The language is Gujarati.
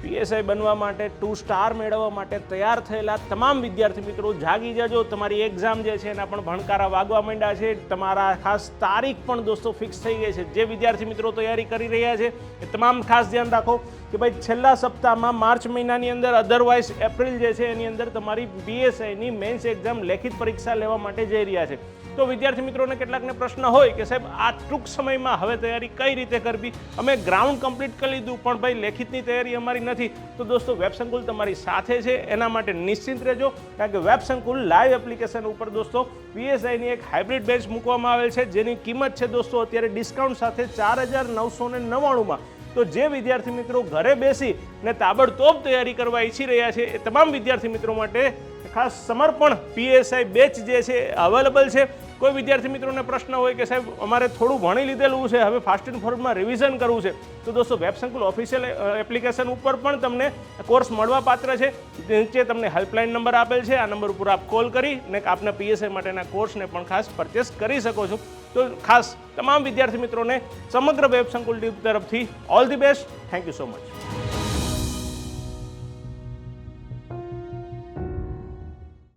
પીએસઆઈ બનવા માટે 2 સ્ટાર મેળવવા માટે તૈયાર થયેલા તમામ વિદ્યાર્થી મિત્રો જાગી જજો। તમારી એક્ઝામ જે છે એના પણ ભણકારા વાગવા માંડ્યા છે। તમારા ખાસ તારીખ પણ દોસ્તો ફિક્સ થઈ ગઈ છે। જે વિદ્યાર્થી મિત્રો તૈયારી કરી રહ્યા છે એ તમામ ખાસ ધ્યાન રાખો કે ભાઈ છેલ્લા સપ્તાહમાં માર્ચ મહિનાની અંદર અધરવાઇઝ એપ્રિલ જે છે એની અંદર તમારી પીએસઆઈની મેન્સ એક્ઝામ લેખિત પરીક્ષા લેવા માટે જઈ રહ્યા છે। તો વિદ્યાર્થી મિત્રોને કેટલાકને પ્રશ્ન હોય કે સાહેબ આ ટૂંક સમયમાં હવે તૈયારી કઈ રીતે કરવી, અમે ગ્રાઉન્ડ કમ્પ્લીટ કરી લીધું પણ ભાઈ લેખિતની તૈયારી અમારી નથી। તો દોસ્તો વેબ સંકુલ તમારી સાથે છે, એના માટે નિશ્ચિંત રહેજો કારણ કે વેબ સંકુલ લાઈવ એપ્લિકેશન ઉપર દોસ્તો પીએસઆઈની એક હાઇબ્રિડ બેચ મૂકવામાં આવેલ છે જેની કિંમત છે દોસ્તો અત્યારે ડિસ્કાઉન્ટ સાથે 4999માં। તો જે વિદ્યાર્થી મિત્રો ઘરે બેસી ને તાબડતોબ તૈયારી કરવા ઈચ્છી રહ્યા છે એ તમામ વિદ્યાર્થી મિત્રો માટે ખાસ સમર્પણ પીએસઆઈ બેચ જે છે અવેલેબલ છે। કોઈ વિદ્યાર્થી મિત્રોને પ્રશ્ન હોય કે સાહેબ અમારે થોડું ભણી લીધેલું છે, હવે ફાસ્ટ એન્ડ ફોરવર્ડમાં રિવિઝન કરવું છે, તો દોસ્તો વેબ સંકુલ ઓફિશિયલ એપ્લિકેશન ઉપર પણ તમને કોર્સ મળવા પાત્ર છે। નીચે તમને હેલ્પલાઇન નંબર આપેલ છે, આ નંબર ઉપર આપ કોલ કરી ને આપના પીએસઆઈ માટેના કોર્સને પણ ખાસ પરચેસ કરી શકો છો। તો ખાસ તમામ વિદ્યાર્થી મિત્રોને સમગ્ર વેબ સંકુલ ટીમ તરફથી all the best. Thank you so much.